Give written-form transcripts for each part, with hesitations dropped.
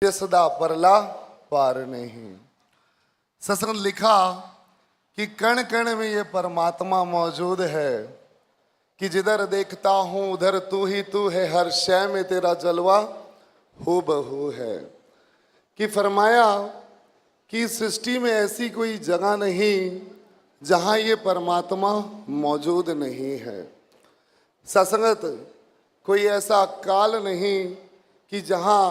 ये सदा परला पार नहीं। सत्संग लिखा कि कण कण में ये परमात्मा मौजूद है, कि जिधर देखता हूं उधर तू है, हर शय में तेरा जलवा हूबहू है। कि फरमाया कि सृष्टि में ऐसी कोई जगह नहीं जहां ये परमात्मा मौजूद नहीं है। सत्संगत कोई ऐसा काल नहीं कि जहां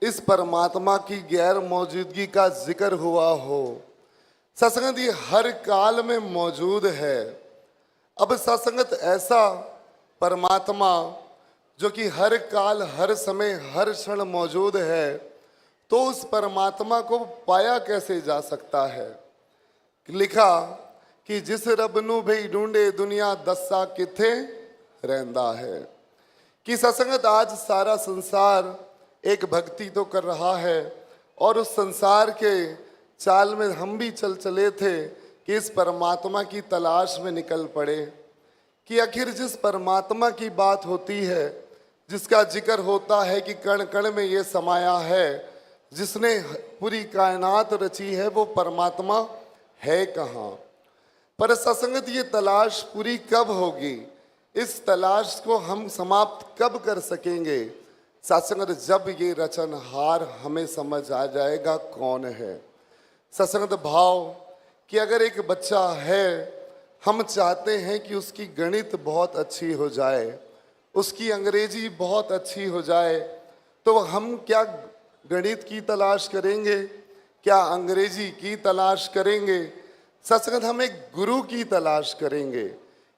इस परमात्मा की गैर मौजूदगी का जिक्र हुआ हो। सत्संगत ये हर काल में मौजूद है। अब सत्संगत ऐसा परमात्मा जो कि हर काल हर समय हर क्षण मौजूद है, तो उस परमात्मा को पाया कैसे जा सकता है। लिखा कि जिस रब नू भई ढूंढे दुनिया दस्सा किथे रहंदा है। कि सत्संगत आज सारा संसार एक भक्ति तो कर रहा है, और उस संसार के चाल में हम भी चल चले थे कि इस परमात्मा की तलाश में निकल पड़े। कि आखिर जिस परमात्मा की बात होती है, जिसका जिक्र होता है कि कण कण में ये समाया है, जिसने पूरी कायनात रची है, वो परमात्मा है कहाँ। पर सत्संगत ये तलाश पूरी कब होगी, इस तलाश को हम समाप्त कब कर सकेंगे। सत्संगत जब ये रचनहार हमें समझ आ जाएगा कौन है। सत्संगत भाव कि अगर एक बच्चा है, हम चाहते हैं कि उसकी गणित बहुत अच्छी हो जाए, उसकी अंग्रेजी बहुत अच्छी हो जाए, तो हम क्या गणित की तलाश करेंगे, क्या अंग्रेजी की तलाश करेंगे। सत्संगत हम एक गुरु की तलाश करेंगे,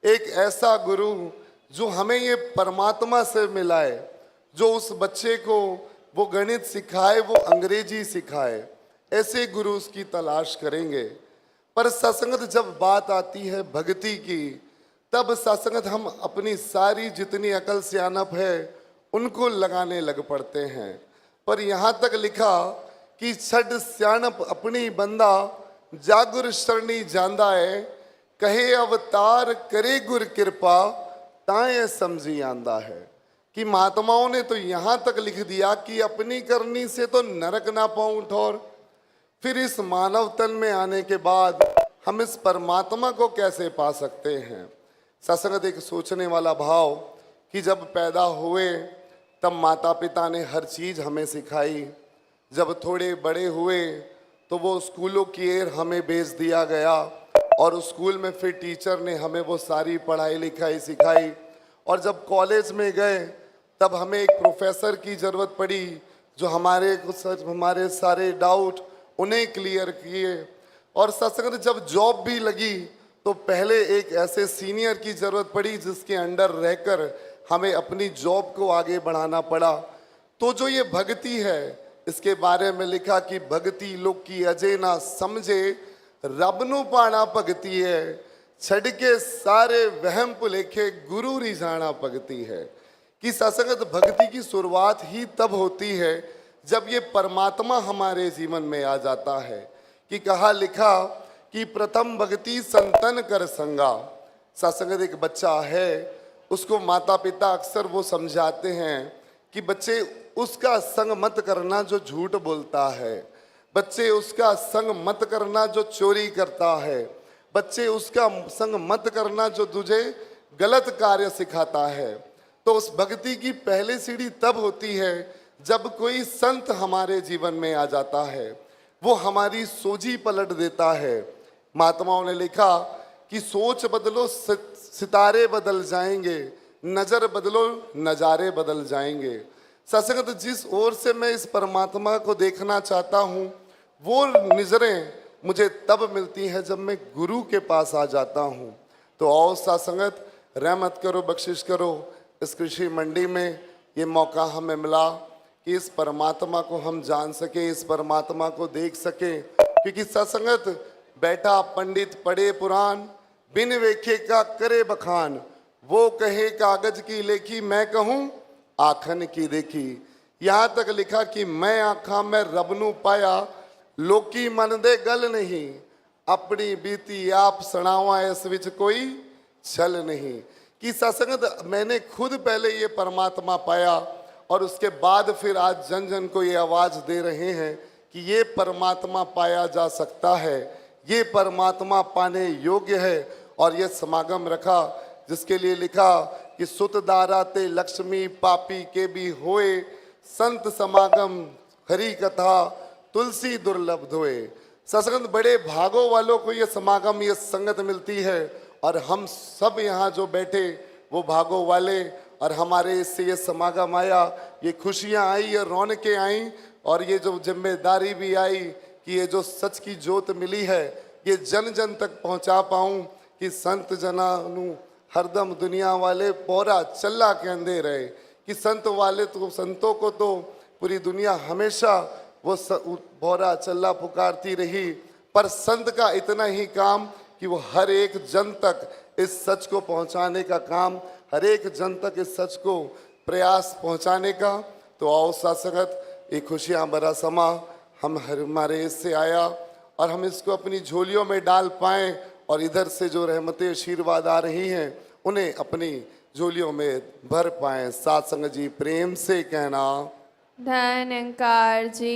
एक ऐसा गुरु जो हमें ये परमात्मा से मिलाए, जो उस बच्चे को वो गणित सिखाए, वो अंग्रेजी सिखाए। ऐसे गुरु उसकी तलाश करेंगे। पर सत्संगत जब बात आती है भक्ति की, तब सत्संगत हम अपनी सारी जितनी अकल सियानप है उनको लगाने लग पड़ते हैं। पर यहाँ तक लिखा कि छड सियानप अपनी बंदा, जागुर शरणी जांदा है, कहे अवतार करे गुर कृपा, ताए समझी आंदा है। कि महात्माओं ने तो यहाँ तक लिख दिया कि अपनी करनी से तो नरक ना पाऊं ठोर, फिर इस मानव तन में आने के बाद हम इस परमात्मा को कैसे पा सकते हैं। सत्संगत एक सोचने वाला भाव कि जब पैदा हुए तब माता पिता ने हर चीज़ हमें सिखाई, जब थोड़े बड़े हुए तो वो स्कूलों की एयर हमें भेज दिया गया, और स्कूल में फिर टीचर ने हमें वो सारी पढ़ाई लिखाई सिखाई, और जब कॉलेज में गए तब हमें एक प्रोफेसर की ज़रूरत पड़ी जो हमारे सारे डाउट उन्हें क्लियर किए। और सत्संगत जब जॉब भी लगी तो पहले एक ऐसे सीनियर की ज़रूरत पड़ी जिसके अंडर रहकर हमें अपनी जॉब को आगे बढ़ाना पड़ा। तो जो ये भक्ति है, इसके बारे में लिखा कि भक्ति लोग की अजय ना समझे, रब नू पाना भगती है, छड़ के सारे वहम भुलेखे गुरु रिझाना भगती है। कि सत्संगत भक्ति की शुरुआत ही तब होती है जब ये परमात्मा हमारे जीवन में आ जाता है। कि कहा लिखा कि प्रथम भक्ति संतन कर संगा। सत्संगत एक बच्चा है, उसको माता पिता अक्सर वो समझाते हैं कि बच्चे उसका संग मत करना जो झूठ बोलता है, बच्चे उसका संग मत करना जो चोरी करता है, बच्चे उसका संग मत करना जो तुझे गलत कार्य सिखाता है। तो उस भक्ति की पहली सीढ़ी तब होती है जब कोई संत हमारे जीवन में आ जाता है, वो हमारी सोची पलट देता है। महात्माओं ने लिखा कि सोच बदलो सितारे बदल जाएंगे, नजर बदलो नजारे बदल जाएंगे। सत्संगत जिस ओर से मैं इस परमात्मा को देखना चाहता हूँ, वो नजरें मुझे तब मिलती है जब मैं गुरु के पास आ जाता हूँ। तो आओ सत्संगत, रहमत करो, बख्शिश करो। इस कृषि मंडी में ये मौका हमें मिला कि इस परमात्मा को हम जान सके, इस परमात्मा को देख सके। क्योंकि सत्संगत बैठा पंडित पढ़े पुराण, बिन वेखे का करे बखान, वो कहे कागज की लेखी, मैं कहूँ आखन की देखी। यहाँ तक लिखा कि मैं आखा मैं रब नू पाया, लोकी मन दे गल नहीं, अपनी बीती आप सुनावा, इस विच कोई छल नहीं। कि सत्संगत मैंने खुद पहले ये परमात्मा पाया, और उसके बाद फिर आज जन जन को ये आवाज दे रहे हैं कि ये परमात्मा पाया जा सकता है, ये परमात्मा पाने योग्य है। और ये समागम रखा जिसके लिए लिखा कि सुत दाराते लक्ष्मी पापी के भी होए, संत समागम हरि कथा तुलसी दुर्लभ धोए। सत्संग बड़े भागों वालों को ये समागम, ये संगत मिलती है, और हम सब यहाँ जो बैठे वो भागों वाले, और हमारे इससे ये समागम आया, ये खुशियाँ आई, ये रौनकें आई, और ये जो जिम्मेदारी भी आई कि ये जो सच की जोत मिली है ये जन जन तक पहुँचा पाऊँ कि संत जनानु हरदम दुनिया वाले पौरा चल्ला कहते रहे। कि संत वाले तो, संतों को तो पूरी दुनिया हमेशा वो भौरा चल्ला पुकारती रही, पर संत का इतना ही काम कि वो हर एक जन तक इस सच को पहुंचाने का काम, हर एक जन तक इस सच को प्रयास पहुंचाने का। तो आओ सत्संगत, ये खुशियाँ भरा समा हमारे इससे आया और हम इसको अपनी झोलियों में डाल पाएं, और इधर से जो रहमतें आशीर्वाद आ रही हैं उन्हें अपनी झोलियों में भर पाएं। साथ संगत जी प्रेम से कहना धन अंकार जी।